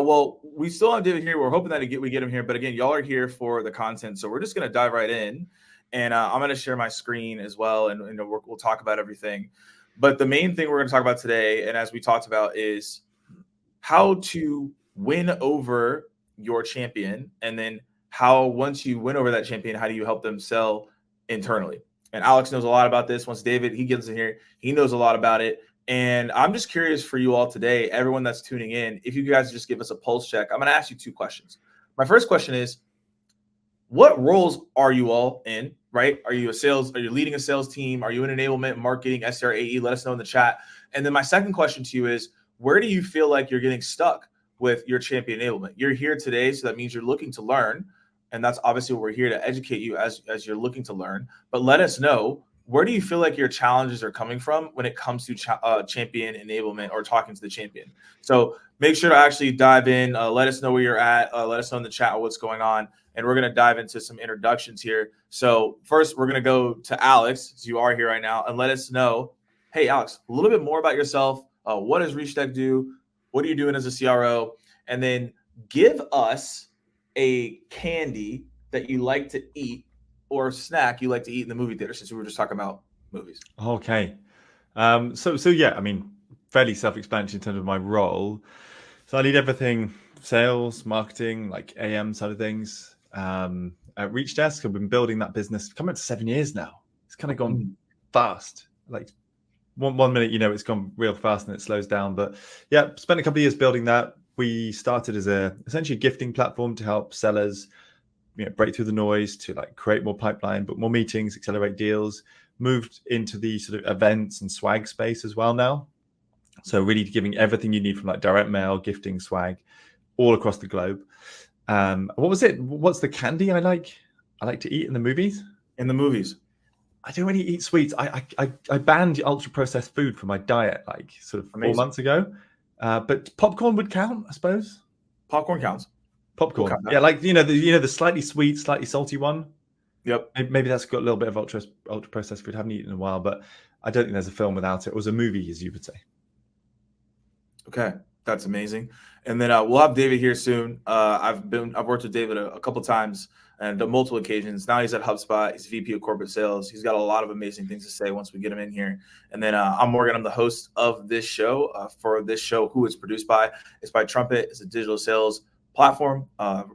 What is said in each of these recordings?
Well, we still have David here. We're hoping that we get him here. But again, y'all are here for the content. So we're just going to dive right in. And I'm going to share my screen as well. And we'll talk about everything. But the main thing we're going to talk about today, and as we talked about, is how to win over your champion. And then how, once you win over that champion, how do you help them sell internally? And Alex knows a lot about this. Once David, he gets in here, he knows a lot about it. And I'm just curious for you all today, everyone that's tuning in, if you guys just give us a pulse check. I'm going to ask you two questions. My first question is, what roles are you all in, right? Are you leading a sales team? Are you in enablement, marketing, SDR, AE? Let us know in the chat. And then my second question to you is, where do you feel like you're getting stuck with your champion enablement? You're here today, so that means you're looking to learn. And that's obviously what we're here to educate you as you're looking to learn. But let us know, where do you feel like your challenges are coming from when it comes to champion enablement or talking to the champion? So make sure to actually dive in. Let us know where you're at. Let us know in the chat what's going on. And we're going to dive into some introductions here. So first, we're going to go to Alex, as you are here right now, and let us know, hey, Alex, a little bit more about yourself. What does Reachdesk do? What are you doing as a CRO? And then give us a candy that you like to eat or snack you like to eat in the movie theater, since we were just talking about movies. Okay. So yeah, I mean, fairly self-explanatory in terms of my role. So I lead everything sales, marketing, like AM side of things. At Reachdesk, I've been building that business coming up to 7 years now. It's kind of gone fast. Like one minute, it's gone real fast and it slows down. But yeah, spent a couple of years building that. We started as essentially a gifting platform to help sellers break through the noise, to like create more pipeline, book more meetings, accelerate deals. Moved into the sort of events and swag space as well now. So really giving everything you need from like direct mail, gifting, swag, all across the globe. What was it? What's the candy I like? I like to eat in the movies. In the movies. I don't really eat sweets. I banned ultra processed food from my diet like sort of 4 months ago. But popcorn would count, I suppose. Popcorn counts. Popcorn, yeah, like the slightly sweet, slightly salty one. Yep. Maybe that's got a little bit of ultra processed food. I haven't eaten in a while, but I don't think there's a film without it. It was a movie, as you would say. Okay, that's amazing. And then we'll have David here soon. I've worked with David a couple times and on multiple occasions. Now he's at HubSpot. He's VP of Corporate Sales. He's got a lot of amazing things to say once we get him in here. And then I'm Morgan. I'm the host of this show. For this show, who it's produced by, it's by Trumpet. It's a digital sales platform,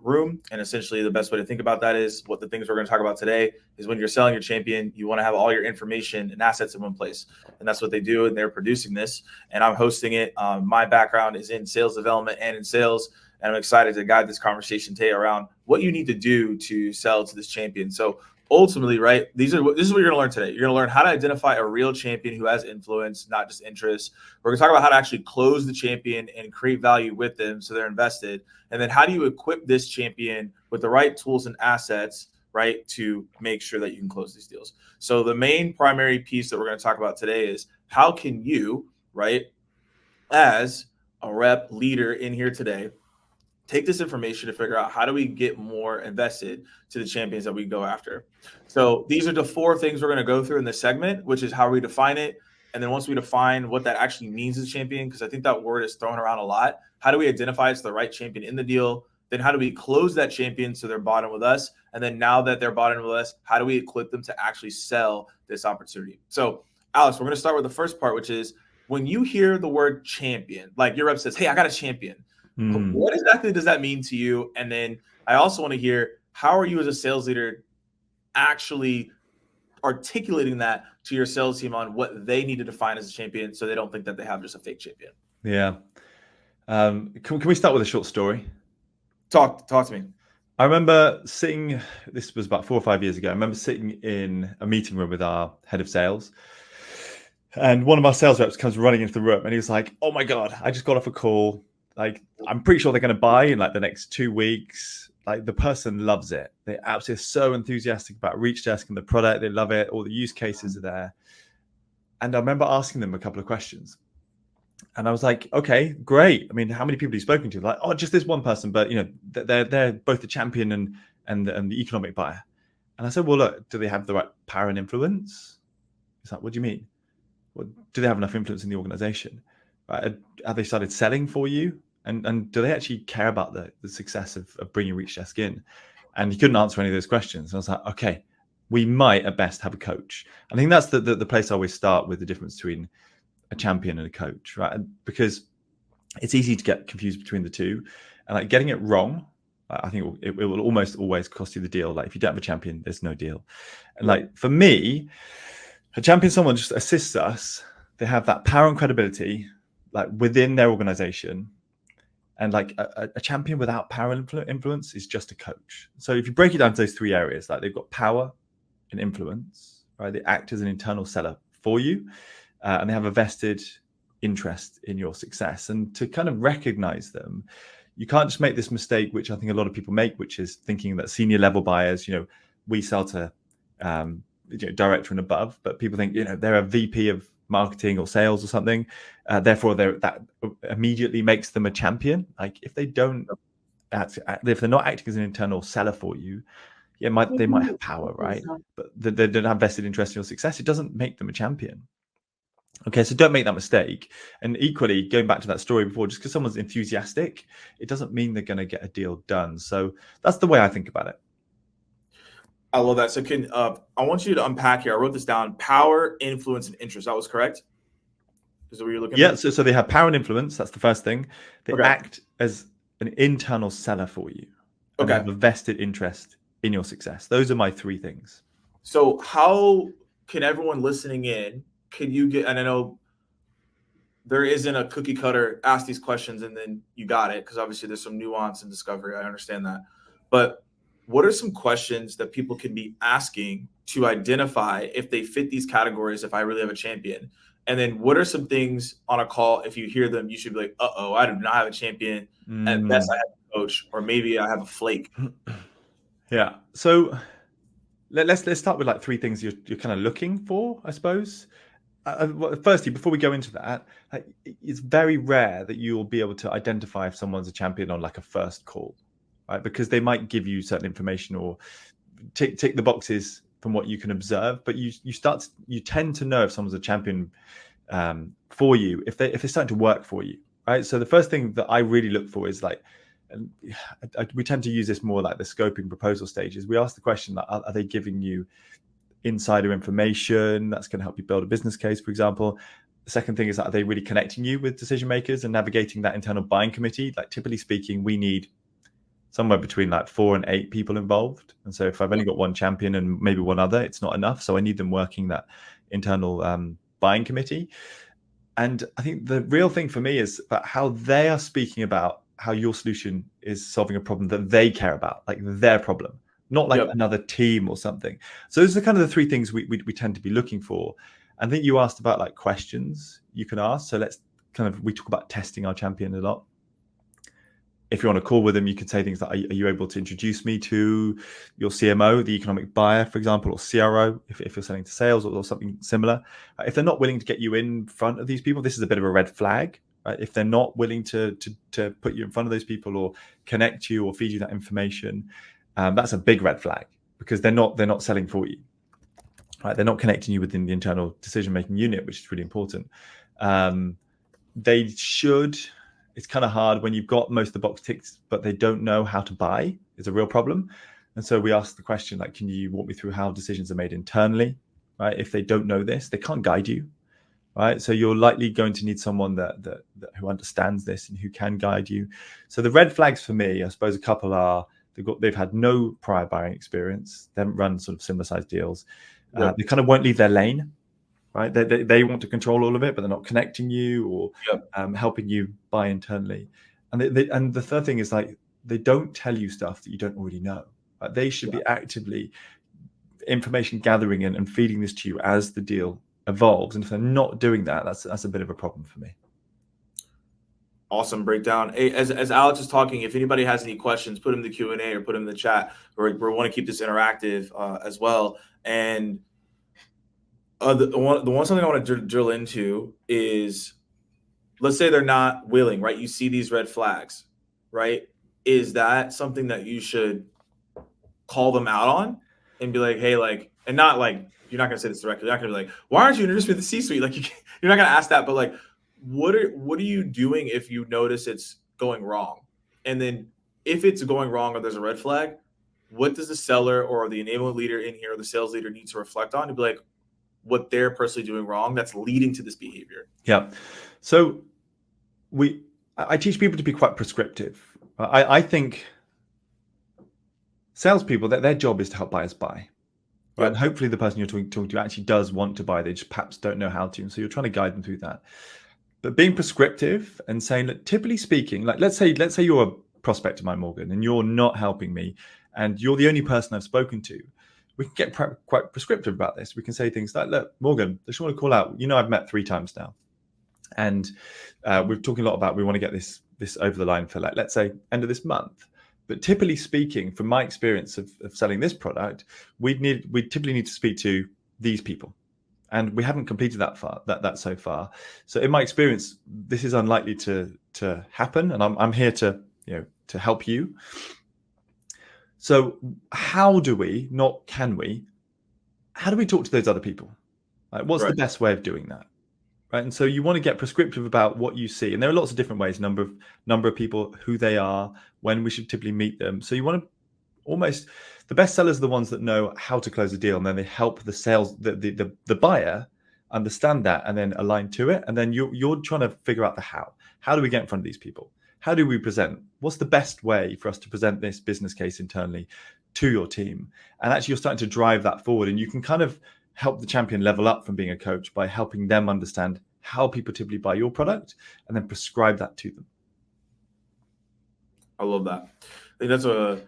room. And essentially the best way to think about that is what the things we're going to talk about today is when you're selling your champion, you want to have all your information and assets in one place. And that's what they do. And they're producing this and I'm hosting it. My background is in sales development and in sales. And I'm excited to guide this conversation today around what you need to do to sell to this champion. So ultimately, right, this is what you're going to learn today. You're going to learn how to identify a real champion who has influence, not just interest. We're going to talk about how to actually close the champion and create value with them so they're invested. And then how do you equip this champion with the right tools and assets, right, to make sure that you can close these deals. So the main primary piece that we're going to talk about today is how can you, right, as a rep leader in here today, take this information to figure out how do we get more invested to the champions that we go after. So these are the 4 things we're going to go through in this segment, which is how we define it. And then once we define what that actually means as champion, because I think that word is thrown around a lot, how do we identify it's the right champion in the deal? Then how do we close that champion so they're bought in with us? And then now that they're bought in with us, how do we equip them to actually sell this opportunity? So Alex, we're going to start with the first part, which is when you hear the word champion, like your rep says, hey, I got a champion. What exactly does that mean to you? And then I also want to hear, how are you as a sales leader actually articulating that to your sales team on what they need to define as a champion so they don't think that they have just a fake champion? Yeah. Can we start with a short story? Talk to me. I remember sitting, this was about 4 or 5 years ago, I remember sitting in a meeting room with our head of sales. And one of our sales reps comes running into the room and he was like, oh my God, I just got off a call. Like, I'm pretty sure they're going to buy in like the next 2 weeks. Like the person loves it. They're absolutely so enthusiastic about Reachdesk and the product. They love it. All the use cases are there. And I remember asking them a couple of questions. And I was like, okay, great. I mean, how many people have you spoken to? Like, oh, just this one person, but they're both the champion and the economic buyer. And I said, well, look, do they have the right power and influence? He's like, what do you mean? Well, do they have enough influence in the organization? Right? Have they started selling for you? And do they actually care about the success of bringing Reachdesk in? And he couldn't answer any of those questions. And I was like, okay, we might at best have a coach. I think that's the place I always start with, the difference between a champion and a coach, right? Because it's easy to get confused between the two, and like getting it wrong, I think it will almost always cost you the deal. Like if you don't have a champion, there's no deal. And like for me, a champion, someone just assists us. They have that power and credibility, like within their organization. And like a champion without power and influence is just a coach. So if you break it down to those three areas, like they've got power and influence, right? They act as an internal seller for you, and they have a vested interest in your success. And to kind of recognize them, you can't just make this mistake, which I think a lot of people make, which is thinking that senior level buyers, we sell to director and above, but people think, they're a VP of marketing or sales or something, therefore that immediately makes them a champion. Like if they don't if they're not acting as an internal seller for you, they might have power, right? But they don't have vested interest in your success. It doesn't make them a champion. Okay, so don't make that mistake. And equally, going back to that story before, just because someone's enthusiastic, it doesn't mean they're going to get a deal done. So that's the way I think about it. I love that. So I want you to unpack here. I wrote this down: power, influence, and interest. That was correct? Is that what you're looking at? Yeah, so they have power and influence. That's the first thing. They act as an internal seller for you. And they have a vested interest in your success. Those are my three things. So how can everyone listening in, can you get, and I know there isn't a cookie cutter, ask these questions and then you got it, because obviously there's some nuance and discovery. I understand that. But what are some questions that people can be asking to identify if they fit these categories, if I really have a champion? And then what are some things on a call, if you hear them, you should be like, uh-oh, I do not have a champion. At best, I have a coach, or maybe I have a flake. Yeah. So let's start with like three things you're kind of looking for, I suppose. Firstly, before we go into that, it's very rare that you'll be able to identify if someone's a champion on like a first call, right? Because they might give you certain information or tick the boxes from what you can observe, but you tend to know if someone's a champion for you if they're starting to work for you, right? So the first thing that I really look for is like, we tend to use this more like the scoping proposal stages. We ask the question, like, are they giving you insider information that's going to help you build a business case, for example? The second thing is, are they really connecting you with decision makers and navigating that internal buying committee? Like typically speaking, we need somewhere between like 4 and 8 people involved. And so if I've only got one champion and maybe one other, it's not enough. So I need them working that internal buying committee. And I think the real thing for me is about how they are speaking about how your solution is solving a problem that they care about, like their problem, not like another team or something. So those are kind of the three things we tend to be looking for. I think you asked about like questions you can ask. So we talk about testing our champion a lot. If you're on a call with them, you can say things like, are you able to introduce me to your CMO, the economic buyer, for example, or CRO, if you're selling to sales or something similar? If they're not willing to get you in front of these people, this is a bit of a red flag. Right? If they're not willing to put you in front of those people or connect you or feed you that information, that's a big red flag, because they're not selling for you. Right? They're not connecting you within the internal decision-making unit, which is really important. They should. It's kind of hard when you've got most of the box ticked, but they don't know how to buy. It's a real problem. And so we ask the question, like, can you walk me through how decisions are made internally? Right? If they don't know this, they can't guide you. Right? So you're likely going to need someone that who understands this and who can guide you. So the red flags for me, I suppose, a couple are they've had no prior buying experience. They haven't run sort of similar sized deals. They kind of won't leave their lane. Right? They want to control all of it, but they're not connecting you or helping you buy internally. And and the third thing is, like, they don't tell you stuff that you don't already know. Right? They should be actively information gathering and feeding this to you as the deal evolves. And if they're not doing that, that's a bit of a problem for me. Awesome breakdown. Hey, as Alex is talking, if anybody has any questions, put them in the Q&A or put them in the chat. We want to keep this interactive as well. And the one something I want to drill into is, let's say they're not willing, right? You see these red flags, right? Is that something that you should call them out on and be like, hey, like, and not like, you're not going to say this directly. You're not going to be like, why aren't you introduced me to the C-suite? Like, you're not going to ask that, but like, what are you doing if you notice it's going wrong? And then if it's going wrong or there's a red flag, what does the seller or the enablement leader in here or the sales leader need to reflect on to be like what they're personally doing wrong that's leading to this behavior? Yeah. So I teach people to be quite prescriptive. I think salespeople, their job is to help buyers buy. Right? Yep. And hopefully the person you're talking to actually does want to buy. They just perhaps don't know how to. And so you're trying to guide them through that. But being prescriptive and saying that, typically speaking, like let's say you're a prospect of mine, Morgan, and you're not helping me, and you're the only person I've spoken to, we can get quite prescriptive about this. We can say things like, look, Morgan, I just want to call out, I've met 3 times now. And we're talking a lot about we want to get this over the line for, like, let's say, end of this month. But typically speaking, from my experience of selling this product, we typically need to speak to these people. And we haven't completed that so far. So in my experience, this is unlikely to happen. And I'm here to help you. So how do we, not can we, how do we talk to those other people? Like, what's the best way of doing that? Right. And so you want to get prescriptive about what you see. And there are lots of different ways, number of people, who they are, when we should typically meet them. So you want to almost, the best sellers are the ones that know how to close a deal, and then they help the sales, the buyer understand that and then align to it. And then you're trying to figure out the how. How do we get in front of these people? How do we present? What's the best way for us to present this business case internally to your team? And actually you're starting to drive that forward, and you can kind of help the champion level up from being a coach by helping them understand how people typically buy your product and then prescribe that to them. I love that. I think that's a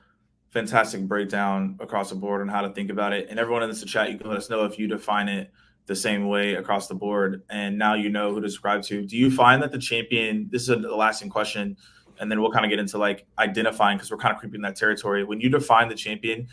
fantastic breakdown across the board on how to think about it. And everyone in this chat, you can let us know if you define it the same way across the board. And now you know who to subscribe to. Do you find that the champion, this is a lasting question, and then we'll kind of get into like identifying, because we're kind of creeping in that territory. When you define the champion,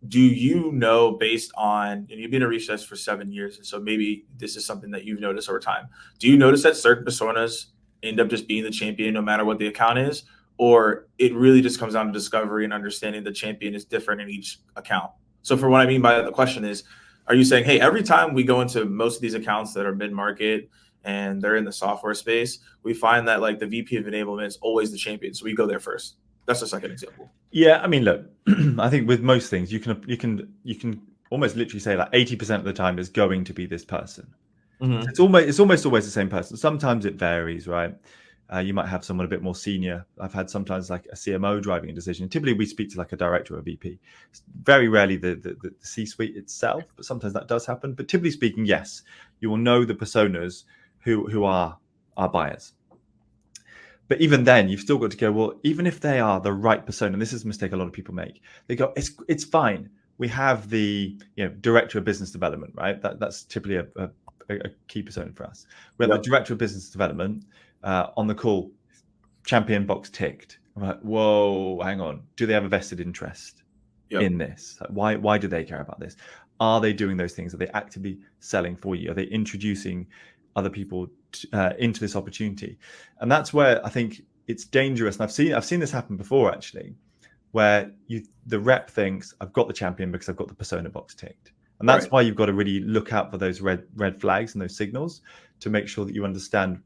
do you know based on, and you've been a Reachdesk for 7 years, and so maybe this is something that you've noticed over time. Do you notice that certain personas end up just being the champion no matter what the account is? Or it really just comes down to discovery and understanding the champion is different in each account? So for what I mean by the question is, are you saying, hey, every time we go into most of these accounts that are mid-market and they're in the software space, we find that like the VP of enablement is always the champion, so we go there first? That's the second example. Yeah, I mean, look, I think with most things, you can almost literally say like 80% of the time is going to be this person. Mm-hmm. It's almost always the same person. Sometimes it varies, right? You might have someone a bit more senior. I've had sometimes like a CMO driving a decision. Typically, we speak to like a director or a VP. It's very rarely the C-suite itself, but sometimes that does happen. But typically speaking, yes, you will know the personas who are our buyers. But even then, you've still got to go, well, even if they are the right persona, and this is a mistake a lot of people make, they go, it's fine. We have the director of business development, right? That's typically a key persona for us. We have the director of business development on the call, champion box ticked. I'm like, whoa, hang on. Do they have a vested interest in this? Why do they care about this? Are they doing those things? Are they actively selling for you? Are they introducing other people into this opportunity? And that's where I think it's dangerous. And I've seen this happen before, actually, where the rep thinks, I've got the champion because I've got the persona box ticked. And that's why you've got to really look out for those red flags and those signals to make sure that you understand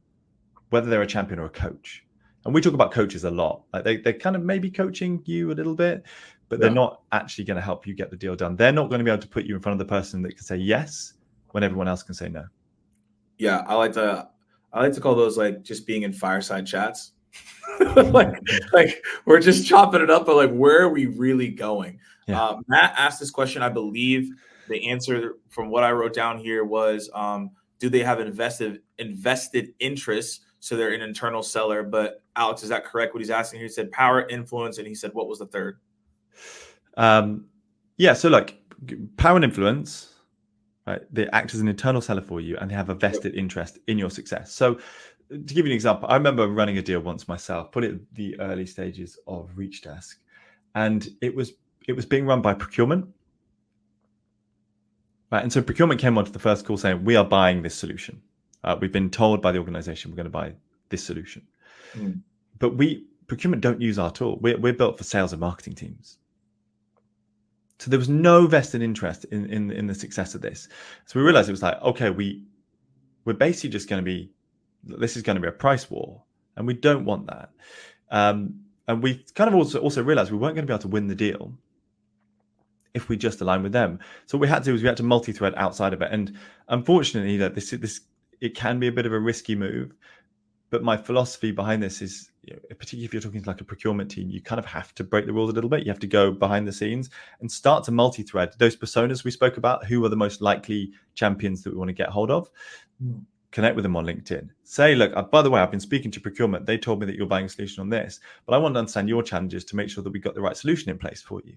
whether they're a champion or a coach. And we talk about coaches a lot. Like they're kind of maybe coaching you a little bit, but they're not actually going to help you get the deal done. They're not going to be able to put you in front of the person that can say yes when everyone else can say no. Yeah, I like to call those like just being in fireside chats. like we're just chopping it up, but like, where are we really going? Yeah. Matt asked this question. I believe the answer from what I wrote down here was, do they have invested interests? So they're an internal seller. But Alex, is that correct? What he's asking here, he said power, influence, and he said, what was the third? Yeah. So like power and influence. Right? They act as an internal seller for you, and they have a vested interest in your success. So to give you an example, I remember running a deal once myself, put it at the early stages of Reachdesk, and it was being run by procurement. Right? And so procurement came onto the first call saying, we are buying this solution. We've been told by the organization we're going to buy this solution. But procurement don't use our tool. We're built for sales and marketing teams. So there was no vested interest in the success of this. So we realized it was like, okay, we're basically just going to be, this is going to be a price war, and we don't want that. And we kind of also realized we weren't going to be able to win the deal if we just align with them. So what we had to do was we had to multi-thread outside of it. And unfortunately, that this it can be a bit of a risky move. But my philosophy behind this is, particularly if you're talking to like a procurement team, you kind of have to break the rules a little bit. You have to go behind the scenes and start to multi-thread those personas we spoke about. Who are the most likely champions that we want to get hold of? Connect with them on LinkedIn. Say, look, by the way, I've been speaking to procurement. They told me that you're buying a solution on this, but I want to understand your challenges to make sure that we got the right solution in place for you.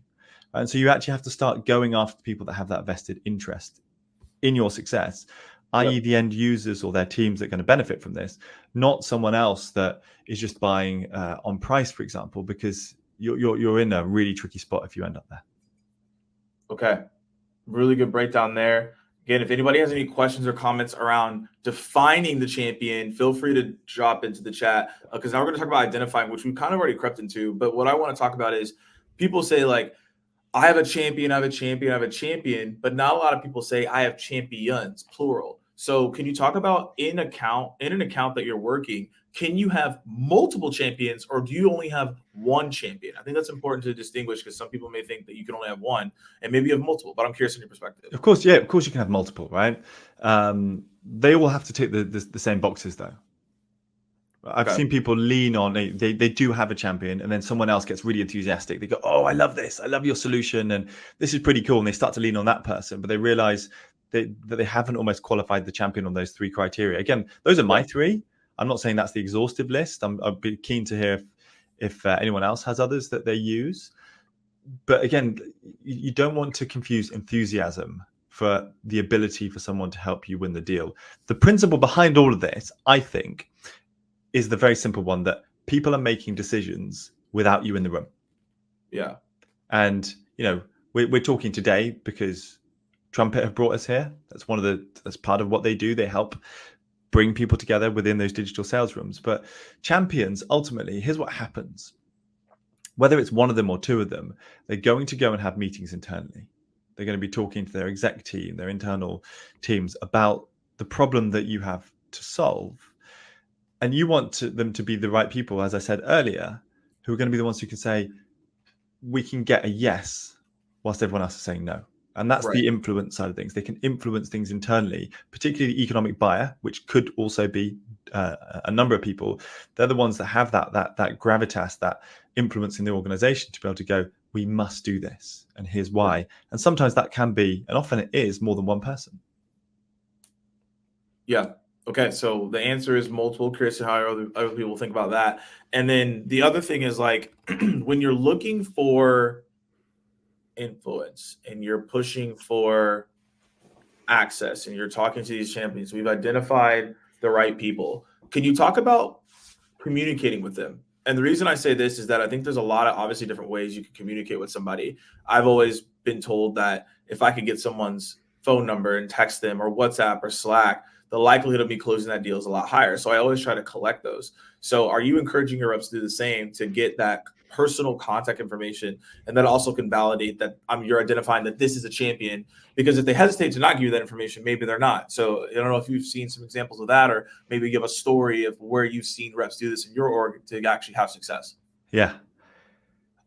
And so you actually have to start going after people that have that vested interest in your success, i.e. the end users or their teams that are going to benefit from this, not someone else that is just buying on price, for example, because you're in a really tricky spot if you end up there. Okay. Really good breakdown there. Again, if anybody has any questions or comments around defining the champion, feel free to drop into the chat, because now we're going to talk about identifying, which we kind of already crept into. But what I want to talk about is people say, like, I have a champion, I have a champion, I have a champion, but not a lot of people say I have champions, plural. So can you talk about in an account that you're working, can you have multiple champions, or do you only have one champion? I think that's important to distinguish, because some people may think that you can only have one and maybe you have multiple, but I'm curious in your perspective. Of course, yeah, of course you can have multiple, right? They all have to tick the same boxes though. I've seen people lean on, they do have a champion, and then someone else gets really enthusiastic. They go, oh, I love this. I love your solution. And this is pretty cool. And they start to lean on that person, but they realize that they haven't almost qualified the champion on those three criteria. Again, those are my three. I'm not saying that's the exhaustive list. I'd be keen to hear if anyone else has others that they use. But again, you don't want to confuse enthusiasm for the ability for someone to help you win the deal. The principle behind all of this, I think, is the very simple one that people are making decisions without you in the room. Yeah. And, we're talking today because Trumpet have brought us here. That's part of what they do. They help bring people together within those digital sales rooms. But champions, ultimately, here's what happens. Whether it's one of them or two of them, they're going to go and have meetings internally. They're going to be talking to their exec team, their internal teams about the problem that you have to solve. And you want them to be the right people, as I said earlier, who are going to be the ones who can say, we can get a yes, whilst everyone else is saying no. And that's the influence side of things. They can influence things internally, particularly the economic buyer, which could also be a number of people. They're the ones that have that gravitas, that influence in the organization to be able to go, we must do this, and here's why. And sometimes that can be, and often it is, more than one person. Yeah. Okay. So the answer is multiple. Curious to how other people think about that. And then the other thing is, like, when you're looking for influence and you're pushing for access and you're talking to these champions, we've identified the right people. Can you talk about communicating with them? And the reason I say this is that I think there's a lot of obviously different ways you can communicate with somebody. I've always been told that if I could get someone's phone number and text them, or WhatsApp or Slack, the likelihood of me closing that deal is a lot higher. So I always try to collect those. So are you encouraging your reps to do the same, to get that personal contact information, and that also can validate that you're identifying that this is a champion? Because if they hesitate to not give you that information, maybe they're not. So I don't know if you've seen some examples of that, or maybe give a story of where you've seen reps do this in your org to actually have success. Yeah.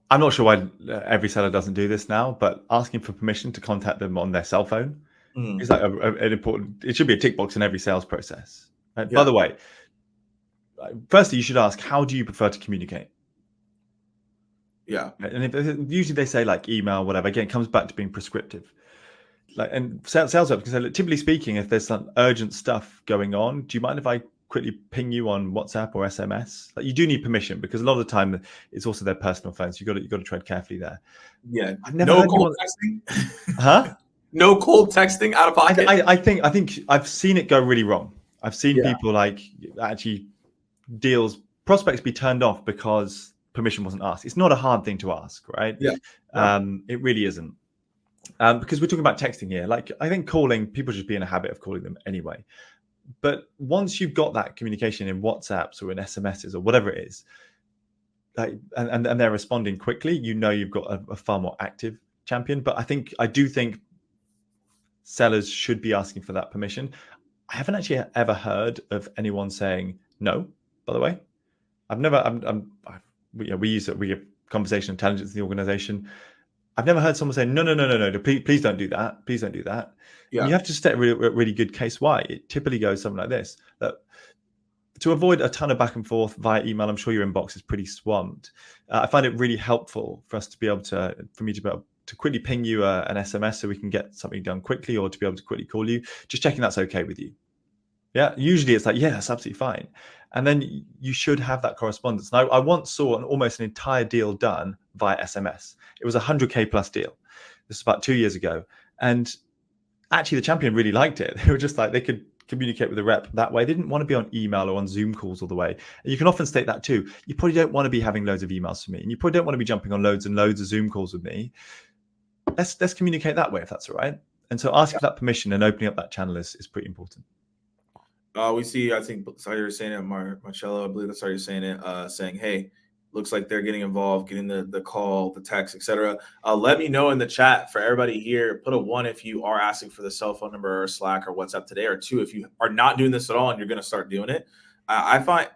I'm not sure why every seller doesn't do this now, but asking for permission to contact them on their cell phone is like an important, it should be a tick box in every sales process. Right? Yeah. By the way, firstly, you should ask, how do you prefer to communicate? Yeah. And usually they say like email, whatever. Again, it comes back to being prescriptive. Like, and sales reps can say, look, typically speaking, if there's some urgent stuff going on, do you mind if I quickly ping you on WhatsApp or SMS? Like, you do need permission, because a lot of the time it's also their personal phones. You got to tread carefully there. Yeah. No cold texting. Huh? No cold texting out of pocket. I think I've seen it go really wrong. I've seen people like actually prospects be turned off because permission wasn't asked. It's not a hard thing to ask, right? Yeah. It really isn't. Because we're talking about texting here. Like, I think calling, people just be in a habit of calling them anyway. But once you've got that communication in WhatsApps or in SMSs or whatever it is, and they're responding quickly, you've got a far more active champion. But I do think sellers should be asking for that permission. I haven't actually ever heard of anyone saying no, by the way. I've we use it. We give conversational intelligence in the organization. I've never heard someone say, no, please don't do that. Please don't do that. Yeah. And you have to state a really good case why. It typically goes something like this: that to avoid a ton of back and forth via email, I'm sure your inbox is pretty swamped. I find it really helpful for me to be able to quickly ping you an SMS so we can get something done quickly, or to be able to quickly call you, just checking that's okay with you. Yeah, usually it's like, yeah, that's absolutely fine. And then you should have that correspondence. And I once saw almost an entire deal done via SMS. It was a 100K plus deal. This was about 2 years ago. And actually the champion really liked it. They were just like, they could communicate with the rep that way. They didn't want to be on email or on Zoom calls all the way. And you can often state that too. You probably don't want to be having loads of emails from me, and you probably don't want to be jumping on loads and loads of Zoom calls with me. Let's communicate that way, if that's all right. And so asking for that permission and opening up that channel is pretty important. We see, I think, sorry you're saying it, Marcello, I believe that's how you're saying it, saying, hey, looks like they're getting involved, getting the call, the text, etc. Let me know in the chat for everybody here. Put a 1 if you are asking for the cell phone number or Slack or WhatsApp today, or 2 if you are not doing this at all and you're going to start doing it. I find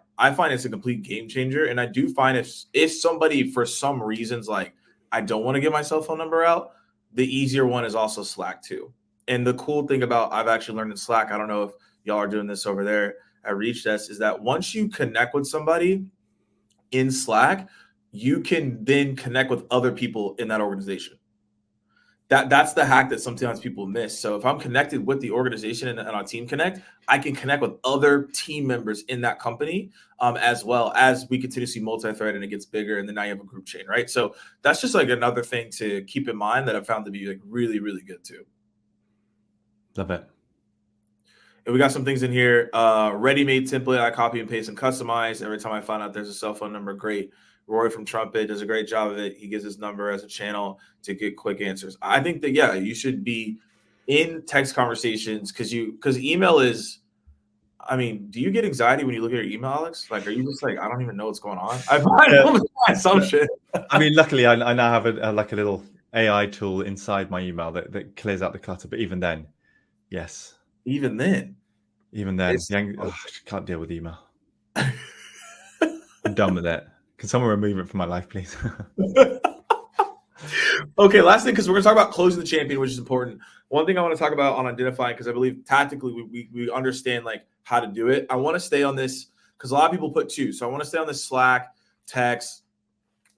it's a complete game changer, and I do find if somebody for some reasons like I don't want to get my cell phone number out, the easier one is also Slack too. And the cool thing about I've actually learned in Slack, I don't know if y'all are doing this over there at Reachdesk, is that once you connect with somebody in Slack, you can then connect with other people in that organization. That's the hack that sometimes people miss. So if I'm connected with the organization and on Team Connect, I can connect with other team members in that company, as well as we continue to see multi-thread and it gets bigger, and then now you have a group chain, right? So that's just like another thing to keep in mind that I've found to be like really, really good too. Love it. And we got some things in here. Ready-made template, I copy and paste and customize. Every time I find out there's a cell phone number, great. Roy from Trumpet does a great job of it. He gives his number as a channel to get quick answers. I think that, yeah, you should be in text conversations because email is, I mean, do you get anxiety when you look at your email, Alex? Like, are you just like, I don't even know what's going on? I find my assumption. I mean, luckily, I now have a little AI tool inside my email that clears out the clutter. But even then, yes. Even then, I can't deal with email. I'm done with it. Can someone remove it from my life, please? Okay, last thing, because we're going to talk about closing the champion, which is important. One thing I want to talk about on identifying, because I believe tactically we understand like how to do it. I want to stay on this because a lot of people put 2. So I want to stay on this Slack, text,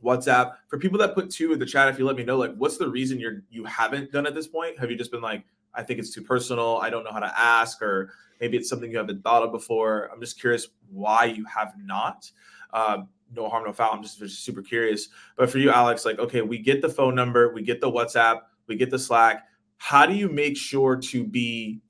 WhatsApp. For people that put 2 in the chat, if you let me know, like, what's the reason you haven't done at this point? Have you just been like, I think it's too personal, I don't know how to ask, or maybe it's something you haven't thought of before? I'm just curious why you have not. No harm, no foul. I'm just super curious. But for you, Alex, like, okay, we get the phone number, we get the WhatsApp, we get the Slack. How do you make sure to be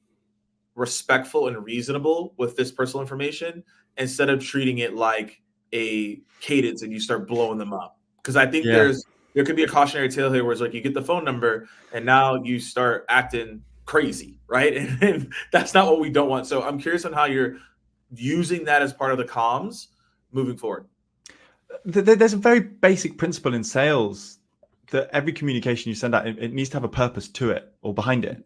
respectful and reasonable with this personal information instead of treating it like a cadence and you start blowing them up? Because I think there could be a cautionary tale here where it's like you get the phone number and now you start acting crazy, right? And that's not what we don't want. So I'm curious on how you're using that as part of the comms moving forward. There's a very basic principle in sales that every communication you send out, it needs to have a purpose to it or behind it.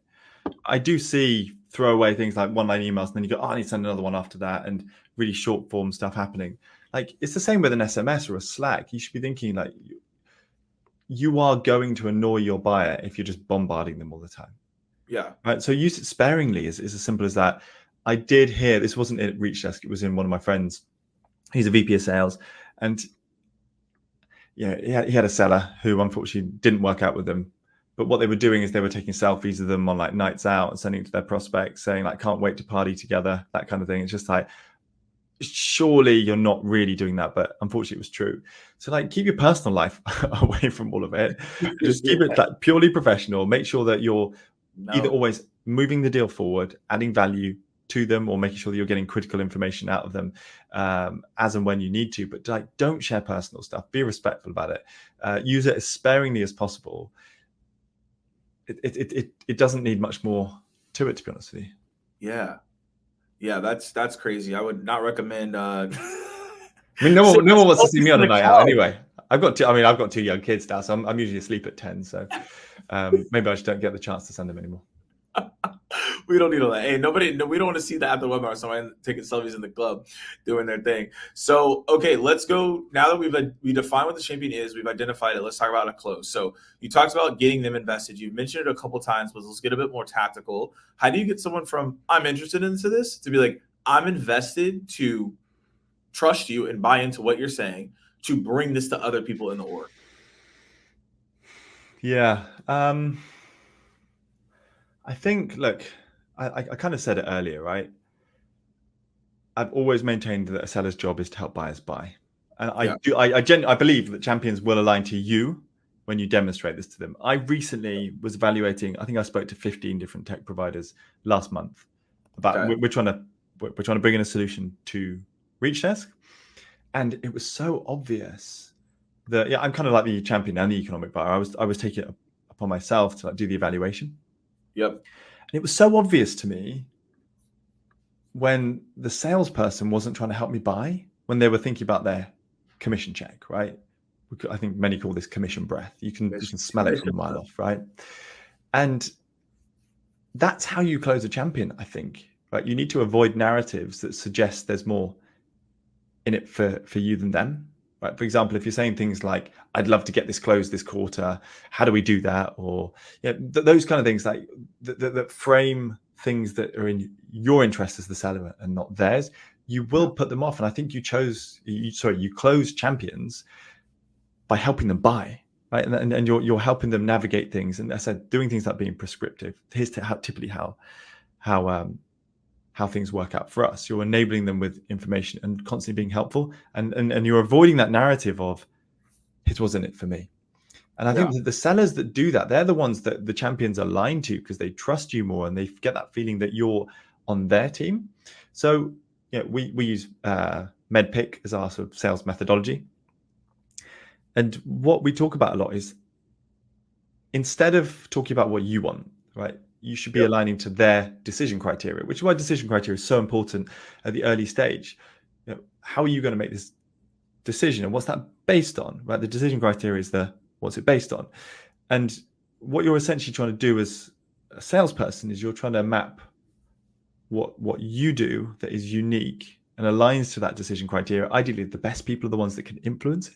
I do see throwaway things like one-line emails, and then you go, I need to send another one after that, and really short form stuff happening. Like, it's the same with an SMS or a Slack. You should be thinking like you are going to annoy your buyer if you're just bombarding them all the time. Yeah. Right. So use it sparingly is as simple as that. I did hear, this wasn't at Reachdesk, it was in one of my friends. He's a VP of sales, and he had a seller who unfortunately didn't work out with them. But what they were doing is they were taking selfies of them on like nights out and sending it to their prospects, saying like, can't wait to party together, that kind of thing. It's just like, surely you're not really doing that, but unfortunately it was true. So like, keep your personal life away from all of it. Just keep it like purely professional. Make sure that you're either always moving the deal forward, adding value to them, or making sure that you're getting critical information out of them as and when you need to. But like, don't share personal stuff. Be respectful about it. Use it as sparingly as possible. It doesn't need much more to it, to be honest with you. Yeah, that's crazy. I would not recommend. I mean, no one wants to see me on a night out anyway. I've got 2 young kids now, so I'm usually asleep at 10. So maybe I just don't get the chance to send them anymore. We don't need all that. Hey, we don't want to see that at the webinar. Someone taking selfies in the club, doing their thing. So, okay, let's go. Now that we defined what the champion is, we've identified it. Let's talk about a close. So, you talked about getting them invested. You've mentioned it a couple times, but let's get a bit more tactical. How do you get someone from I'm interested into this to be like I'm invested to trust you and buy into what you're saying to bring this to other people in the org? Yeah. I think, look, I kind of said it earlier, right? I've always maintained that a seller's job is to help buyers buy. And I believe that champions will align to you when you demonstrate this to them. I recently was evaluating, I think I spoke to 15 different tech providers last month about we're trying to bring in a solution to Reachdesk. And it was so obvious that, I'm kind of like the champion and the economic buyer. I was taking it upon myself to do the evaluation. Yep. And it was so obvious to me when the salesperson wasn't trying to help me buy, when they were thinking about their commission check, right? I think many call this commission breath. You can smell it from a mile off, right? And that's how you close a champion, I think, right? You need to avoid narratives that suggest there's more in it for you than them. Right? For example, if you're saying things like, I'd love to get this closed this quarter, how do we do that? Or those kind of things like that frame things that are in your interest as the seller and not theirs, you will put them off. And I think you close champions by helping them buy, right? And you're helping them navigate things. And as I said, doing things like being prescriptive. Here's typically how things work out for us. You're enabling them with information and constantly being helpful, and you're avoiding that narrative of it wasn't it for me. And I think that the sellers that do that, they're the ones that the champions align to because they trust you more and they get that feeling that you're on their team. So we use MedPick as our sort of sales methodology. And what we talk about a lot is, instead of talking about what you want, right, you should be aligning to their decision criteria, which is why decision criteria is so important at the early stage. How are you going to make this decision, and what's that based on, right? The decision criteria is what's it based on. And what you're essentially trying to do as a salesperson is you're trying to map what you do that is unique and aligns to that decision criteria. Ideally, the best people are the ones that can influence it.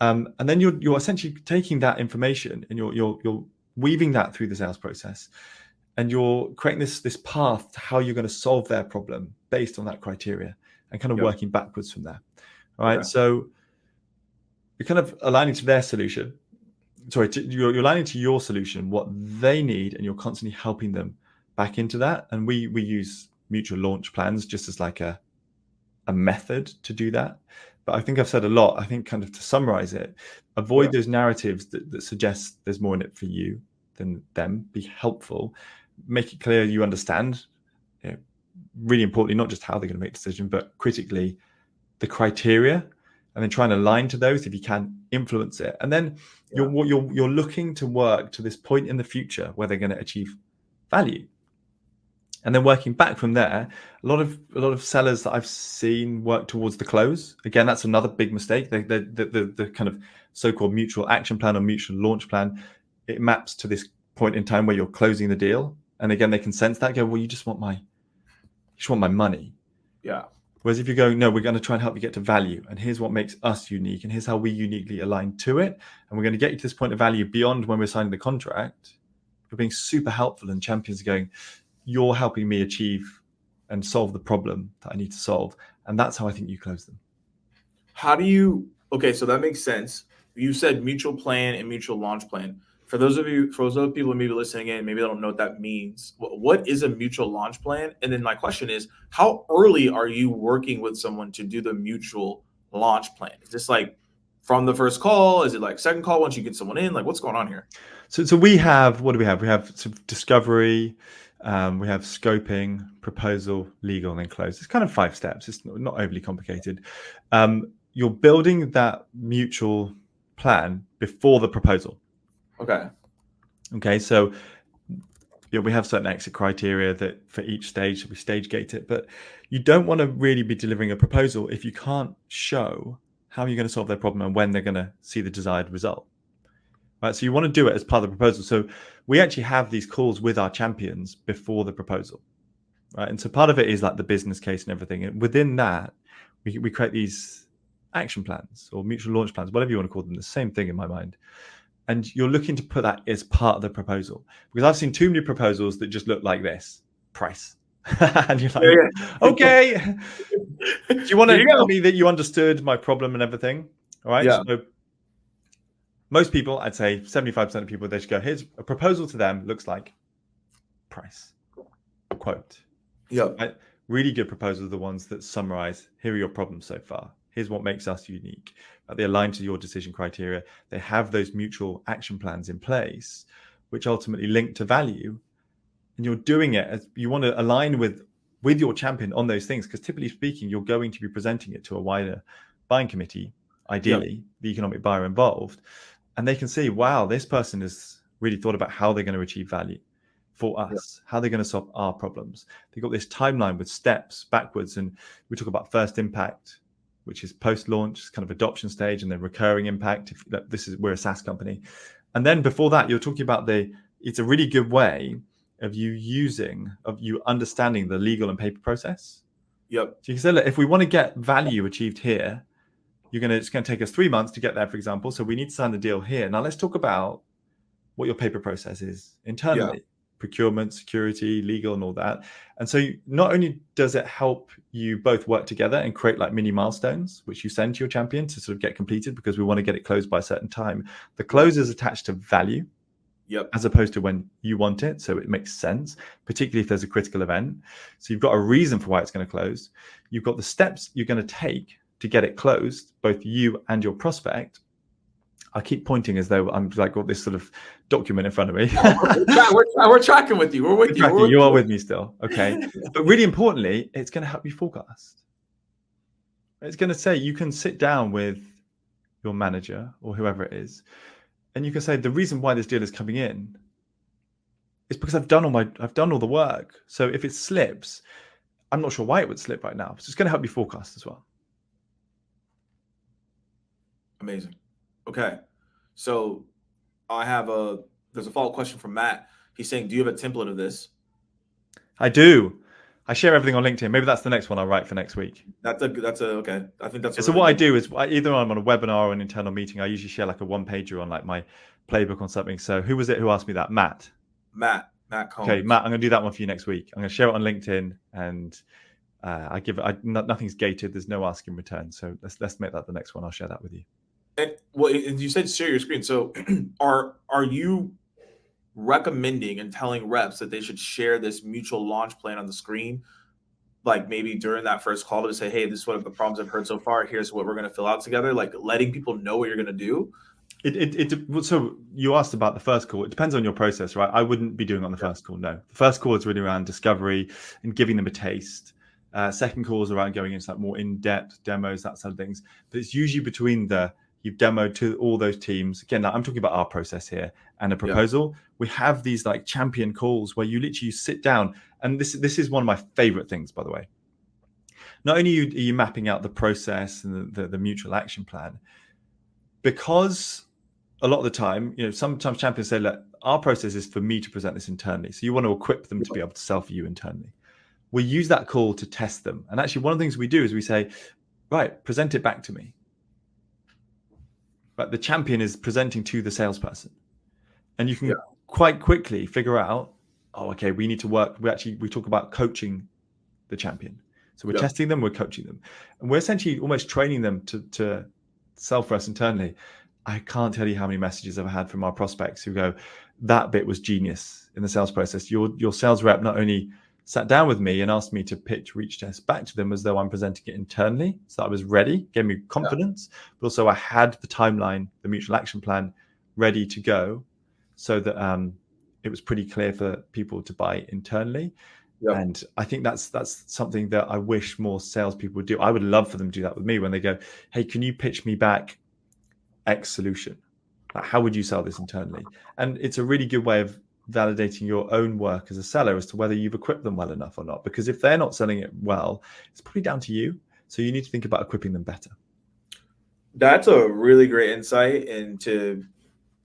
And then you're essentially taking that information and you're weaving that through the sales process, and you're creating this path to how you're going to solve their problem based on that criteria, and kind of working backwards from there. All right. So you're kind of aligning to their solution. You're aligning to your solution, what they need, and you're constantly helping them back into that. And we use mutual launch plans just as like a method to do that. But I think I've said a lot. I think, kind of to summarize it, avoid those narratives that suggest there's more in it for you than them. Be helpful. Make it clear you understand. Really importantly, not just how they're going to make a decision, but critically the criteria, and then try and align to those if you can influence it. And then you're looking to work to this point in the future where they're going to achieve value. And then working back from there, a lot of sellers that I've seen work towards the close. Again, that's another big mistake. The kind of so-called mutual action plan or mutual launch plan, it maps to this point in time where you're closing the deal. And again, they can sense that, go, well, you just want my money. Yeah. Whereas if you go, no, we're going to try and help you get to value, and here's what makes us unique, and here's how we uniquely align to it, and we're going to get you to this point of value beyond when we're signing the contract. You're being super helpful, and champions are going, you're helping me achieve and solve the problem that I need to solve. And that's how I think you close them. Okay, so that makes sense. You said mutual plan and mutual launch plan. For those people who may be listening in, maybe they don't know what that means. What is a mutual launch plan? And then my question is, how early are you working with someone to do the mutual launch plan? Is this like from the first call? Is it like second call once you get someone in? Like, what's going on here? So we have, what do we have? We have sort of discovery, we have scoping, proposal, legal, and then close. It's kind of 5 steps. It's not overly complicated. You're building that mutual plan before the proposal. Okay. So we have certain exit criteria that for each stage, we stage gate it, but you don't want to really be delivering a proposal if you can't show how you're going to solve their problem and when they're going to see the desired result. right? So you want to do it as part of the proposal. So we actually have these calls with our champions before the proposal, right? And so part of it is like the business case and everything. And within that, we create these action plans or mutual launch plans, whatever you want to call them, the same thing in my mind. And you're looking to put that as part of the proposal, because I've seen too many proposals that just look like this: price. And you're like, okay, do you want to tell me that you understood my problem and everything? All right. Yeah. So most people, I'd say 75% of people, they should go, here's a proposal to them, looks like price, quote. Yeah. Right? Really good proposals are the ones that summarize, here are your problems so far. Here's what makes us unique. They align to your decision criteria. They have those mutual action plans in place, which ultimately link to value. And you're doing it as you want to align with your champion on those things, because typically speaking, you're going to be presenting it to a wider buying committee, ideally, the economic buyer involved. And they can see, wow, this person has really thought about how they're going to achieve value for us, how they're going to solve our problems. They've got this timeline with steps backwards. And we talk about first impact, which is post-launch, kind of adoption stage, and then recurring impact. We're a SaaS company. And then before that, you're talking about it's a really good way of you understanding the legal and paper process. Yep. So you can say, look, if we want to get value achieved here, it's going to take us 3 months to get there, for example. So we need to sign the deal here. Now let's talk about what your paper process is internally, procurement, security, legal, and all that. And so not only does it help you both work together and create like mini milestones, which you send to your champion to sort of get completed, because we want to get it closed by a certain time. The close is attached to value, as opposed to when you want it. So it makes sense, particularly if there's a critical event. So you've got a reason for why it's going to close. You've got the steps you're going to take to get it closed, both you and your prospect. I keep pointing as though I'm like got this sort of document in front of me. We're tracking with you. We're with you. You are with me still. Okay. But really importantly, it's going to help you forecast. It's going to say you can sit down with your manager or whoever it is, and you can say, the reason why this deal is coming in is because I've done all the work. So if it slips, I'm not sure why it would slip right now. So it's going to help you forecast as well. Amazing. Okay. So there's a follow-up question from Matt. He's saying, do you have a template of this? I do. I share everything on LinkedIn. Maybe that's the next one I'll write for next week. Okay. I think that's so. What I do is either I'm on a webinar or an internal meeting, I usually share like a one-pager on like my playbook on something. So who was it who asked me that? Matt Combs. Okay, Matt, I'm going to do that one for you next week. I'm going to share it on LinkedIn, and nothing's gated. There's no ask in return. So let's make that the next one. I'll share that with you. And you said share your screen. So are you recommending and telling reps that they should share this mutual launch plan on the screen, like maybe during that first call, to say, hey, this is what the problems I've heard so far. Here's what we're going to fill out together, like letting people know what you're going to do? So you asked about the first call. It depends on your process, right? I wouldn't be doing it on the first call. No, the first call is really around discovery and giving them a taste. Second call is around going into like more in-depth demos, that sort of things. But it's usually between you've demoed to all those teams. Again, I'm talking about our process here and a proposal. We have these like champion calls where you literally sit down. And this is one of my favorite things, by the way. Not only are you mapping out the process and the mutual action plan, because a lot of the time, sometimes champions say, look, our process is for me to present this internally. So you want to equip them to be able to sell for you internally. We use that call to test them. And actually, one of the things we do is we say, right, present it back to me. But the champion is presenting to the salesperson. And you can quite quickly figure out, okay, we need to work. We talk about coaching the champion. So we're testing them, we're coaching them. And we're essentially almost training them to sell for us internally. I can't tell you how many messages I've had from our prospects who go, that bit was genius in the sales process. Your sales rep not only sat down with me and asked me to pitch Reachdesk back to them as though I'm presenting it internally, so I was ready, gave me confidence, but also I had the timeline, the mutual action plan ready to go, so that it was pretty clear for people to buy internally. And I think that's something that I wish more salespeople would do. I would love for them to do that with me when they go, hey, can you pitch me back X solution? Like, how would you sell this internally? And it's a really good way of validating your own work as a seller as to whether you've equipped them well enough or not. Because if they're not selling it well, it's probably down to you. So you need to think about equipping them better. That's a really great insight into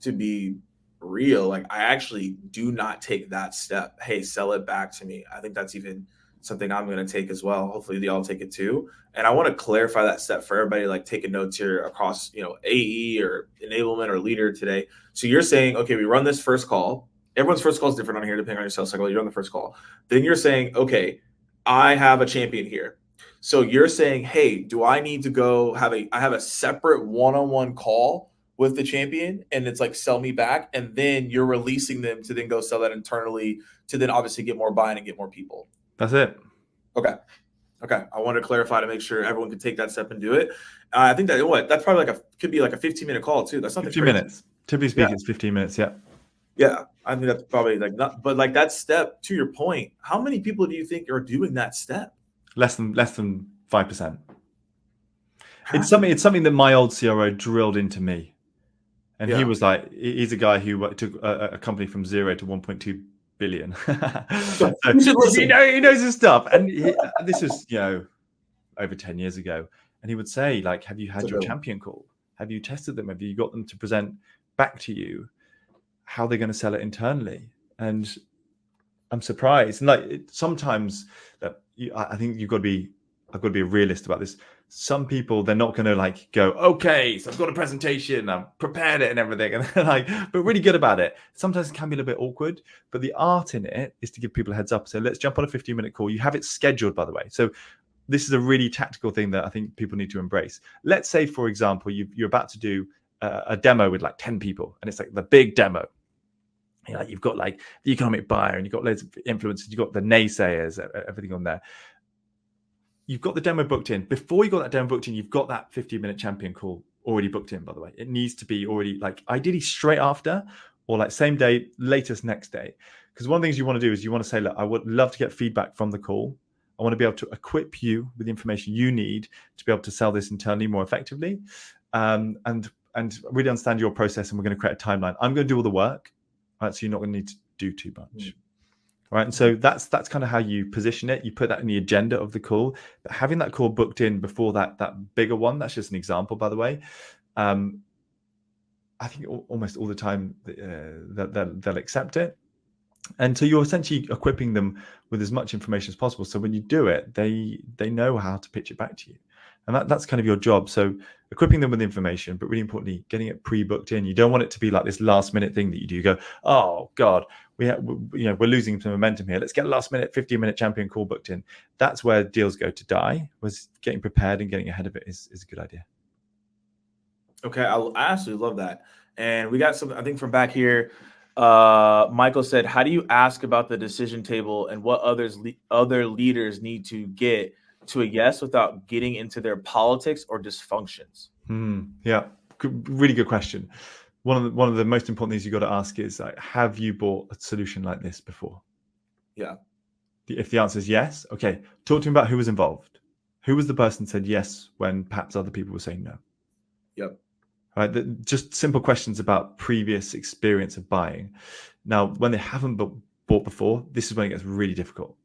to be real, like I actually do not take that step. Hey, sell it back to me. I think that's even something I'm going to take as well. Hopefully y'all take it too. And I want to clarify that step for everybody, like taking notes here across, AE or enablement or leader today. So you're saying, okay, we run this first call. Everyone's first call is different on here, depending on your sales cycle. You run the first call. Then you're saying, okay, I have a champion here. So you're saying, hey, do I need to go I have a separate one-on-one call with the champion, and it's like sell me back, and then you're releasing them to then go sell that internally to then obviously get more buy-in and get more people. That's it. Okay. I wanted to clarify to make sure everyone could take that step and do it. I think that's probably could be like a 15-minute call too. That's not 15 minutes. Typically speaking, it's 15 minutes. Yeah. Yeah. I think that's probably not, but like that step, to your point, how many people do you think are doing that step? Less than 5%. It's something that my old CRO drilled into me. And he was like, he's a guy who took a company from 0 to 1.2 billion. So, he knows his stuff. And this is, over 10 years ago. And he would say, like, have you had your champion call? Have you tested them? Have you got them to present back to you how they're going to sell it internally? And I'm surprised. And sometimes I think I've got to be a realist about this. Some people, they're not going to go, okay, so I've got a presentation, I've prepared it and everything, and they're but really good about it. Sometimes it can be a little bit awkward, but the art in it is to give people a heads up. So let's jump on a 15-minute call. You have it scheduled, by the way. So this is a really tactical thing that I think people need to embrace. Let's say, for example, you're about to do a demo with 10 people, and it's like the big demo. You've got the economic buyer, and you've got loads of influencers, you've got the naysayers, everything on there. You've got the demo booked in. Before you got that demo booked in, you've got that 15-minute champion call already booked in, by the way. It needs to be already ideally straight after, or same day, latest next day. Because one of the things you want to do is you want to say, look, I would love to get feedback from the call. I want to be able to equip you with the information you need to be able to sell this internally more effectively, and really understand your process. And we're going to create a timeline. I'm going to do all the work, right? So you're not going to need to do too much. Right. And so that's kind of how you position it. You put that in the agenda of the call, but having that call booked in before that bigger one, that's just an example, by the way. I think almost all the time they'll accept it. And so you're essentially equipping them with as much information as possible. So when you do it, they know how to pitch it back to you. And that's kind of your job. So equipping them with information, but really importantly, getting it pre-booked in. You don't want it to be like this last minute thing that you do. You go, oh God, we're losing some momentum here. Let's get a last minute 15-minute champion call booked in. That's where deals go to die. Was getting prepared and getting ahead of it is a good idea. Okay, I absolutely love that. And we got something, I think, from back here. Michael said, how do you ask about the decision table and what other leaders need to get to a yes without getting into their politics or dysfunctions? Yeah, really good question. One of the most important things you've got to ask is, have you bought a solution like this before? Yeah. If the answer is yes, okay, talk to me about who was involved. Who was the person who said yes when perhaps other people were saying no? Yep. Right, just simple questions about previous experience of buying. Now, when they haven't bought before, this is when it gets really difficult.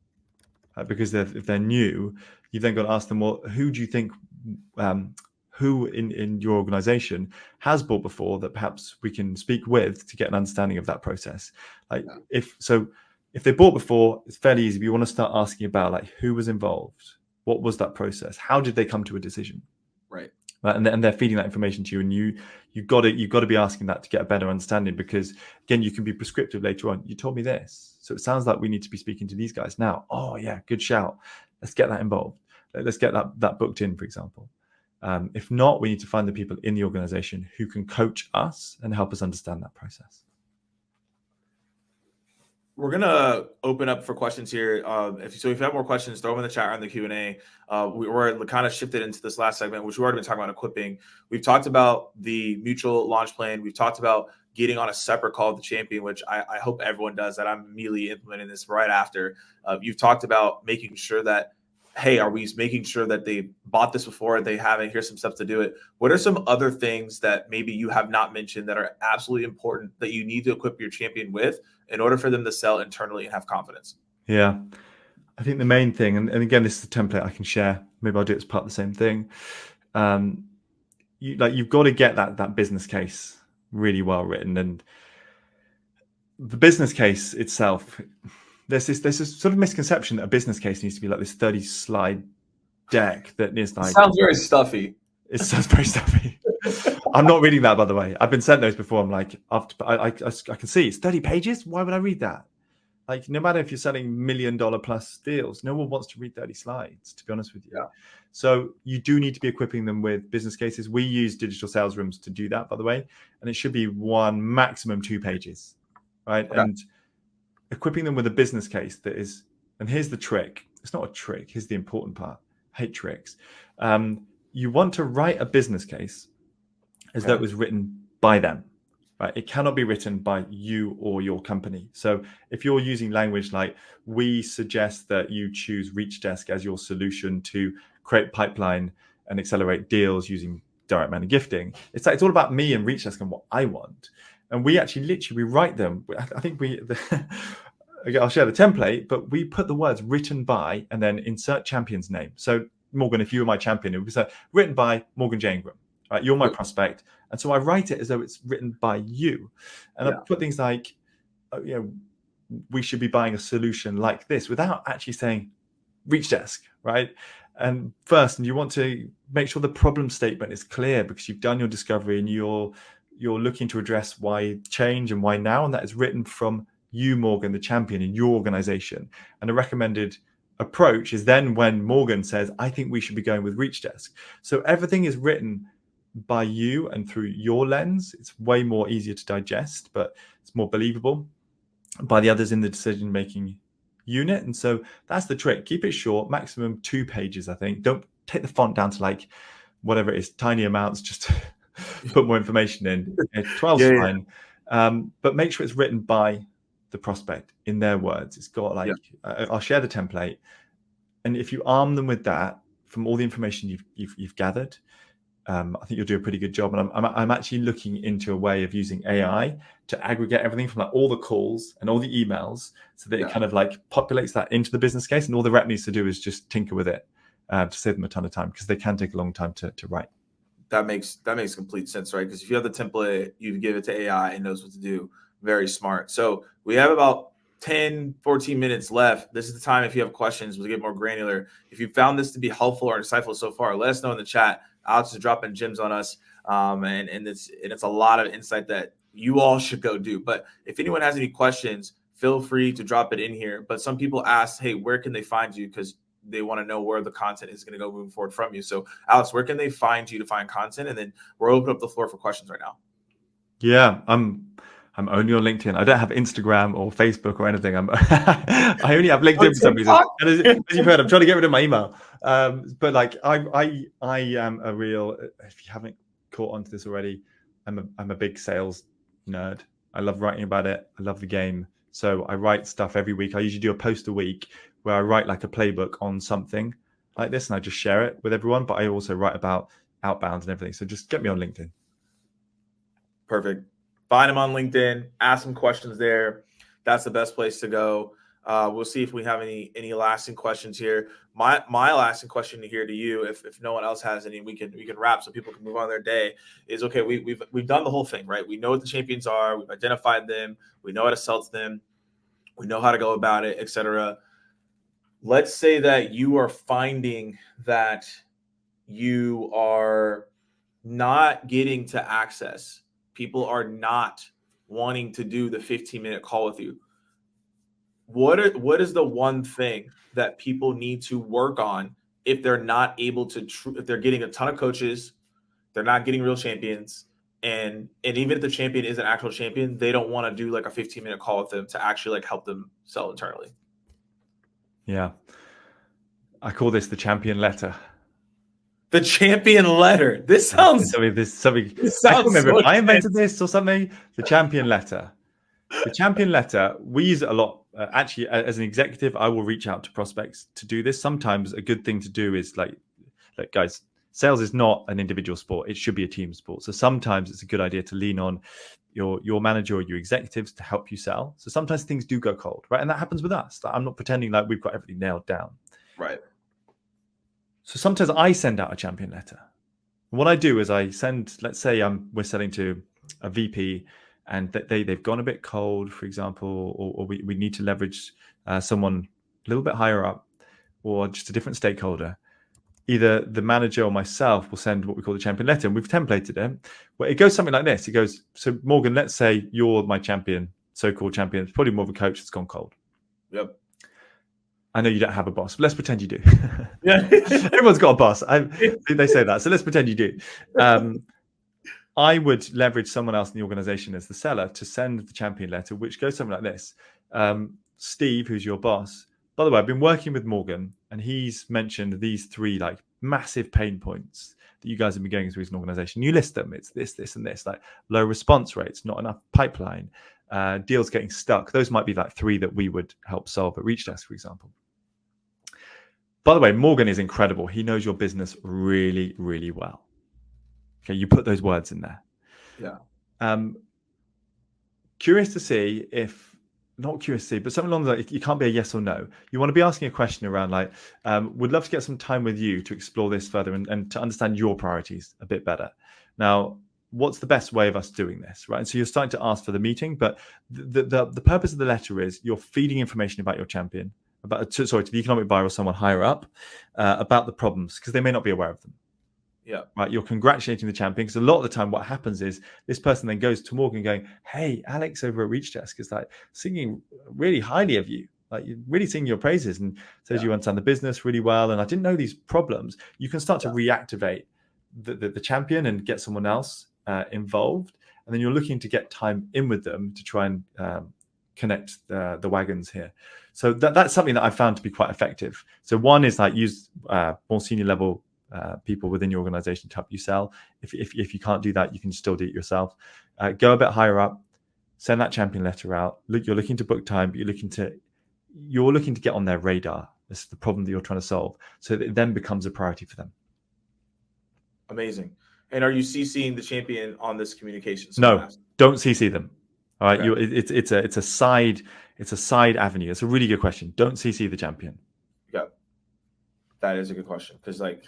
Because if they're new, you've then got to ask them, well, who do you think, who in your organization has bought before that perhaps we can speak with to get an understanding of that process? If they bought before, it's fairly easy. But you want to start asking about who was involved, what was that process, how did they come to a decision? Right. And they're feeding that information to you, and you've got to be asking that to get a better understanding, because again, you can be prescriptive later on. You told me this, so it sounds like we need to be speaking to these guys now. Oh yeah, good shout. Let's get that involved. Let's get that booked in, for example. If not, we need to find the people in the organization who can coach us and help us understand that process. We're going to open up for questions here. If you have more questions, throw them in the chat or in the Q&A. We're kind of shifted into this last segment, which we've already been talking about equipping. We've talked about the mutual launch plan. We've talked about getting on a separate call with the champion, which I hope everyone does that. I'm immediately implementing this right after. You've talked about making sure that, hey, are we making sure that they bought this before, they haven't, here's some steps to do it. What are some other things that maybe you have not mentioned that are absolutely important that you need to equip your champion with in order for them to sell internally and have confidence? Yeah, I think the main thing, and again, this is a template I can share. Maybe I'll do it as part of the same thing. You've got to get that business case really well written. And the business case itself, there's this sort of misconception that a business case needs to be like this 30-slide deck that is like, it sounds very stuffy. it sounds very stuffy. I'm not reading that, by the way. I've been sent those before. I'm like, I can see it's 30 pages. Why would I read that? Like, no matter if you're selling $1 million plus deals, no one wants to read 30 slides, to be honest with you. Yeah. So you do need to be equipping them with business cases. We use digital sales rooms to do that, by the way. And it should be 1, maximum 2 pages, right? Okay. And equipping them with a business case that is, and here's the trick. It's not a trick. Here's the important part. I hate tricks. You want to write a business case as though it was written by them. Right? It cannot be written by you or your company. So if you're using language like, we suggest that you choose Reachdesk as your solution to create pipeline and accelerate deals using direct mail and gifting, it's all about me and Reachdesk and what I want. And we actually literally write them. I think I'll share the template, but we put the words written by and then insert champion's name. So Morgan, if you were my champion, it would be written by Morgan J. Ingram. Right? You're my prospect. And so I write it as though it's written by you. And I put things like, we should be buying a solution like this without actually saying Reachdesk, right? And first, you want to make sure the problem statement is clear because you've done your discovery and you're looking to address why change and why now. And that is written from you, Morgan, the champion in your organization. And a recommended approach is then when Morgan says, I think we should be going with Reachdesk. So everything is written by you and through your lens. It's way more easier to digest, but it's more believable by the others in the decision-making unit. And so that's the trick. Keep it short, maximum 2 pages, I think. Don't take the font down to like whatever it is, tiny amounts, just to put more information in. 12 is fine. But make sure it's written by the prospect in their words. It's got like, I'll share the template. And if you arm them with that from all the information you've gathered, I think you'll do a pretty good job. And I'm actually looking into a way of using AI to aggregate everything from like all the calls and all the emails so that it kind of like populates that into the business case. And all the rep needs to do is just tinker with it to save them a ton of time because they can take a long time to write. That makes complete sense, right? Because if you have the template, you give it to AI, it knows what to do. Very smart. So we have about 10, 14 minutes left. This is the time if you have questions, we'll get more granular. If you found this to be helpful or insightful so far, let us know in the chat. Alex is dropping gems on us, and it's a lot of insight that you all should go do. But if anyone has any questions, feel free to drop it in here. But some people ask, hey, where can they find you? Because they want to know where the content is going to go moving forward from you. So Alex, where can they find you to find content? And then we're opening up the floor for questions right now. Yeah, I'm only on LinkedIn. I don't have Instagram or Facebook or anything. I only have LinkedIn for some reason. And as you've heard, I'm trying to get rid of my email. But like I am a real. If you haven't caught on to this already, I'm a big sales nerd. I love writing about it. I love the game. So I write stuff every week. I usually do a post a week where I write like a playbook on something like this, and I just share it with everyone. But I also write about outbound and everything. So just get me on LinkedIn. Perfect. Find him on LinkedIn, ask some questions there. That's the best place to go. We'll see if we have any lasting questions here. My lasting question here to you, if no one else has any, we can wrap so people can move on their day, is okay, we've done the whole thing, right? We know what the champions are, we've identified them, we know how to sell to them, we know how to go about it, etc. Let's say that you are finding that you are not getting to access. People are not wanting to do the 15-minute call with you. What is the one thing that people need to work on if they're not able to, if they're getting a ton of coaches, they're not getting real champions, and even if the champion is an actual champion, they don't want to do like a 15-minute call with them to actually like help them sell internally? Yeah. I call this the champion letter. The champion letter. This sounds. I can't remember if I invented this or something. The champion letter. The champion letter. We use it a lot. Actually, as an executive, I will reach out to prospects to do this. Sometimes a good thing to do is like guys, sales is not an individual sport. It should be a team sport. So sometimes it's a good idea to lean on your manager or your executives to help you sell. So sometimes things do go cold, right? And that happens with us. I'm not pretending like we've got everything nailed down. Right. So sometimes I send out a champion letter. What I do is I send, let's say we're selling to a VP and they've gone a bit cold, for example, or we need to leverage someone a little bit higher up or just a different stakeholder, either the manager or myself will send what we call the champion letter, and we've templated it. Well, it goes something like this. It goes, so Morgan, let's say you're my champion, so-called champion. It's probably more of a coach that's gone cold. Yep. I know you don't have a boss, but let's pretend you do. Yeah. Everyone's got a boss. They say that. So let's pretend you do. I would leverage someone else in the organization as the seller to send the champion letter, which goes something like this. Steve, who's your boss, by the way, I've been working with Morgan and he's mentioned these 3 like massive pain points that you guys have been going through as an organization. You list them. It's this, this, and this, like low response rates, not enough pipeline, deals getting stuck. Those might be like 3 that we would help solve at Reachdesk, for example. By the way, Morgan is incredible. He knows your business really, really well. Okay, you put those words in there. Yeah. Curious to see if, not curious to see, but something along that you can't be a yes or no. You want to be asking a question around like, would love to get some time with you to explore this further and to understand your priorities a bit better. Now, what's the best way of us doing this, right? And so you're starting to ask for the meeting, but the purpose of the letter is you're feeding information about your champion, to the economic buyer or someone higher up, about the problems, because they may not be aware of them. Yeah. Right. You're congratulating the champion, because a lot of the time what happens is this person then goes to Morgan going, hey, Alex over at Reachdesk is like singing really highly of you. Like you're really singing your praises and says you understand the business really well. And I didn't know these problems. You can start to reactivate the champion and get someone else involved. And then you're looking to get time in with them to try and connect the wagons here. So that's something that I found to be quite effective. So one is like use more senior level people within your organization to help you sell. If you can't do that, you can still do it yourself. Go a bit higher up, send that champion letter out. You're looking to book time, but you're looking to get on their radar. This is the problem that you're trying to solve. So that it then becomes a priority for them. Amazing. And are you CCing the champion on this communication? No, don't CC them. All right. Okay. It's a side avenue. It's a really good question. Don't CC the champion. Yeah. That is a good question. Because like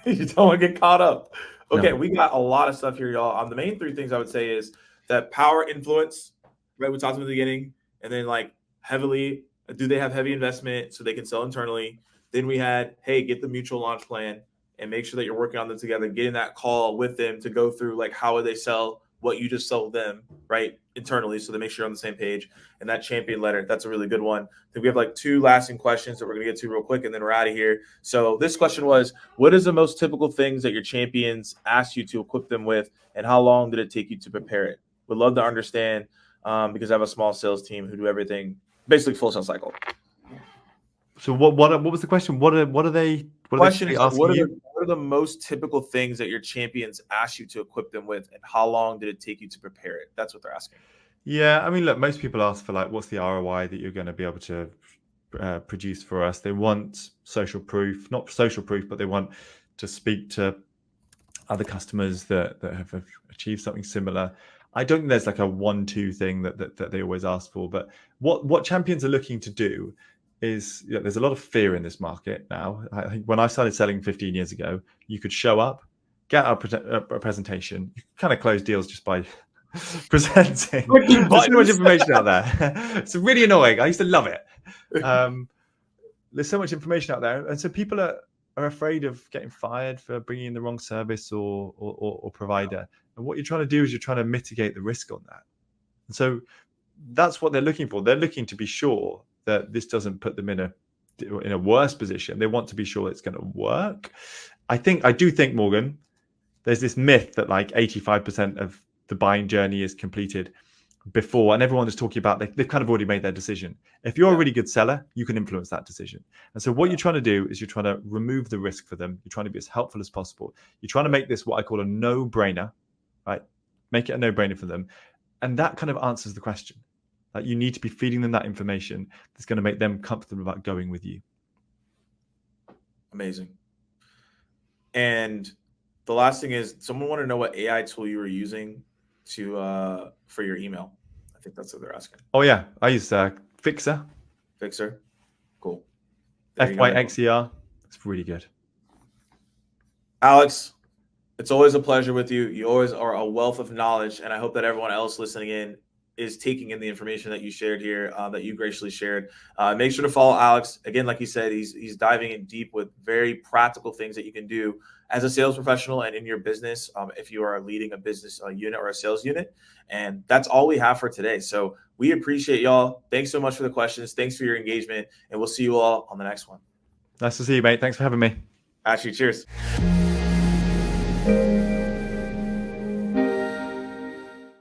you don't want to get caught up. Okay, no. We got a lot of stuff here, y'all. The main 3 things I would say is that power influence, right? We talked about in the beginning, and then like do they have heavy investment so they can sell internally? Then we had, hey, get the mutual launch plan and make sure that you're working on them together, getting that call with them to go through like how would they sell what you just sold them, right? Internally, so they make sure you're on the same page. And that champion letter, that's a really good one. Then we have like 2 lasting questions that we're gonna get to real quick, and then we're out of here. So this question was, what is the most typical things that your champions ask you to equip them with, and how long did it take you to prepare it? Would love to understand, because I have a small sales team who do everything, basically full sales cycle. So what was the question? What are they? What are the most typical things that your champions ask you to equip them with, and how long did it take you to prepare it? That's what they're asking. Yeah, I mean, look, most people ask for like, what's the ROI that you're going to be able to produce for us? They want social proof, not social proof, but they want to speak to other customers that have achieved something similar. I don't think there's like a 1-2 thing that they always ask for, but what champions are looking to do is, there's a lot of fear in this market now. I think when I started selling 15 years ago, you could show up, get a presentation, you kind of close deals just by presenting. There's so much information out there. It's really annoying. I used to love it. There's so much information out there, and so people are afraid of getting fired for bringing in the wrong service or provider. And what you're trying to do is you're trying to mitigate the risk on that. And so that's what they're looking for. They're looking to be sure that this doesn't put them in a worse position. They want to be sure it's going to work. I do think, Morgan, there's this myth that like 85% of the buying journey is completed before, and everyone is talking about they've kind of already made their decision. If you're a really good seller, you can influence that decision. And so what you're trying to do is you're trying to remove the risk for them. You're trying to be as helpful as possible. You're trying to make this what I call a no-brainer, right? Make it a no-brainer for them. And that kind of answers the question. Like you need to be feeding them that information that's going to make them comfortable about going with you. Amazing. And the last thing is, someone wanted to know what AI tool you were using for your email. I think that's what they're asking. Oh yeah, I use Fixer. Fixer, cool. FYXER. It's really good. Alex, It's always a pleasure with you. You always are a wealth of knowledge, and I hope that everyone else listening in is taking in the information that you shared here, that you graciously shared. Make sure to follow Alex. Again, like you said, he's diving in deep with very practical things that you can do as a sales professional and in your business, if you are leading a business unit or a sales unit. And that's all we have for today. So we appreciate y'all. Thanks so much for the questions. Thanks for your engagement, and we'll see you all on the next one. Nice to see you, mate. Thanks for having me. Actually, cheers.